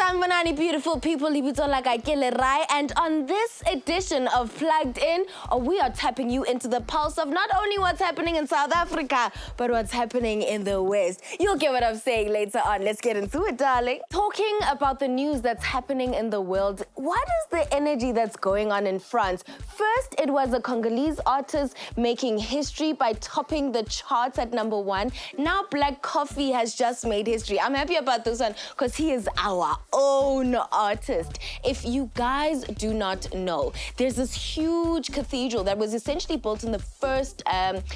Sanibonani, beautiful people, and on this edition of Plugged In, we are tapping you into the pulse of not only what's happening in South Africa, but what's happening in the West. You'll get what I'm saying later on. Let's get into it, darling. Talking about the news that's happening in the world, what is the energy that's going on in France? First, it was a Congolese artist making history by topping the charts at #1. Now, Black Coffee has just made history. I'm happy about this one because he is our own artist. If you guys do not know, there's this huge cathedral that was essentially built in the first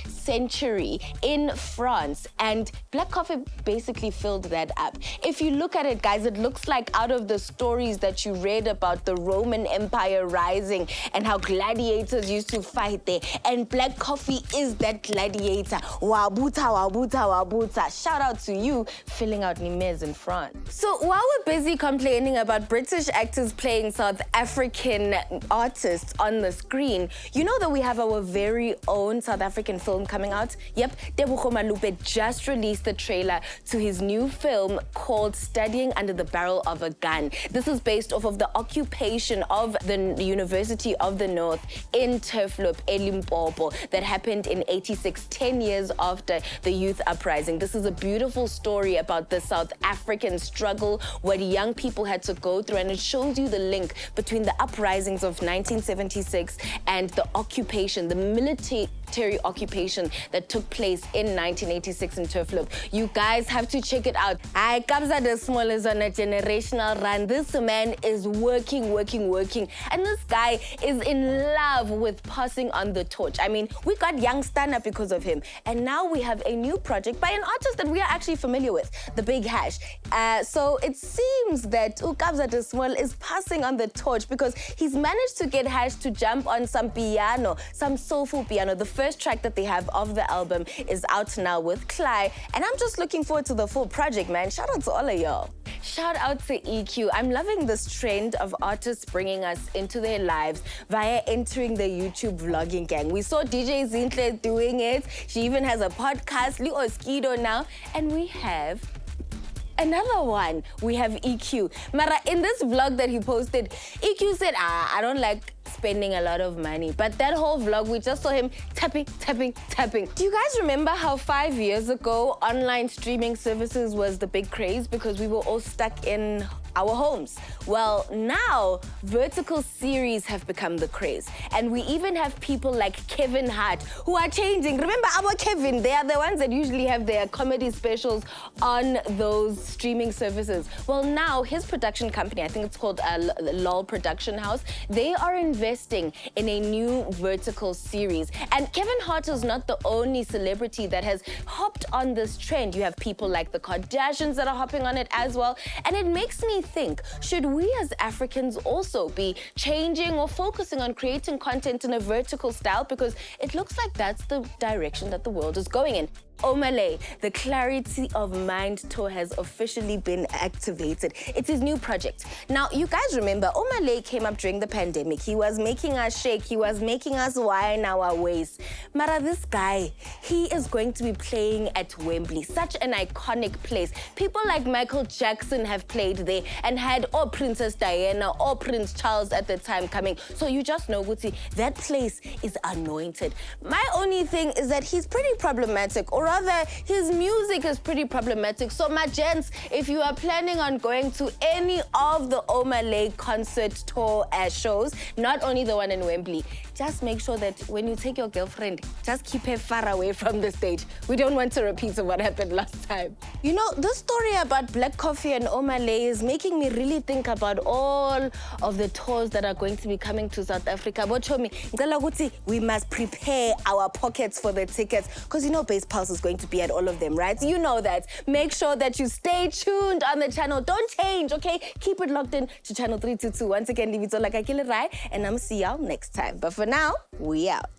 century in France, and Black Coffee basically filled that up. If you look at it, guys, it looks like out of the stories that you read about the Roman Empire rising and how gladiators used to fight there, and Black Coffee is that gladiator. Wabuta, wabuta, wabuta. Shout out to you filling out Nimes in France. So while we're busy complaining about British actors playing South African artists on the screen, you know that we have our very own South African film coming out? Yep, Tebogo Malube just released the trailer to his new film called Studying Under the Barrel of a Gun. This is based off of the occupation of the University of the North in Turfloop, Limpopo, that happened in '86, 10 years after the youth uprising. This is a beautiful story about the South African struggle, what young people had to go through, and it shows you the link between the uprisings of 1976 and the occupation, the military occupation that took place in 1986 in Turfloop. You guys have to check it out. Kabza De Small is on a generational run. This man is working, and this guy is in love with passing on the torch. I mean, we got Young Stunner because of him, and now we have a new project by an artist that we are actually familiar with, The Big Hash. So it seems that Kabza De Small is passing on the torch because he's managed to get Hash to jump on some piano, some soulful piano. The first track that they have of the album is out now with Cly, and I'm just looking forward to the full project, man. Shout out to all of y'all. Shout out to Eeque. I'm loving this trend of artists bringing us into their lives via entering the YouTube vlogging gang. We saw DJ Zinhle doing it. She even has a podcast, Lu Oskido now, and we have another one. We have Eeque. Mara, in this vlog that he posted, Eeque said, I don't like spending a lot of money. But that whole vlog, we just saw him tapping. Do you guys remember how 5 years ago, online streaming services was the big craze because we were all stuck in our homes? Well, now vertical series have become the craze, and we even have people like Kevin Hart who are changing. Remember our Kevin? They are the ones that usually have their comedy specials on those streaming services. Well, now his production company, I think it's called LOL Production House, they are investing in a new vertical series. And Kevin Hart is not the only celebrity that has hopped on this trend. You have people like the Kardashians that are hopping on it as well, and it makes me think, should we as Africans also be changing or focusing on creating content in a vertical style? Because it looks like that's the direction that the world is going in. Omah Lay, the Clarity of Mind tour has officially been activated. It's his new project. Now, you guys remember, Omah Lay came up during the pandemic. He was making us shake. He was making us whine our waist. Mara, this guy, he is going to be playing at Wembley, such an iconic place. People like Michael Jackson have played there and had Princess Diana or Prince Charles at the time coming. So you just know, Guti, that place is anointed. My only thing is that he's pretty problematic, or rather, his music is pretty problematic. So my gents, if you are planning on going to any of the Omah Lay concert tour shows, not only the one in Wembley, just make sure that when you take your girlfriend, just keep her far away from the stage. We don't want to repeat of what happened last time. You know, this story about Black Coffee and Omah Lay is making me really think about all of the tours that are going to be coming to South Africa. But show me, we must prepare our pockets for the tickets because you know Bass Pulse is going to be at all of them, right? You know that. Make sure that you stay tuned on the channel. Don't change, okay? Keep it locked in to channel 322. Once again, leave it all like I kill it right, and I'm see y'all next time. But for now, we out.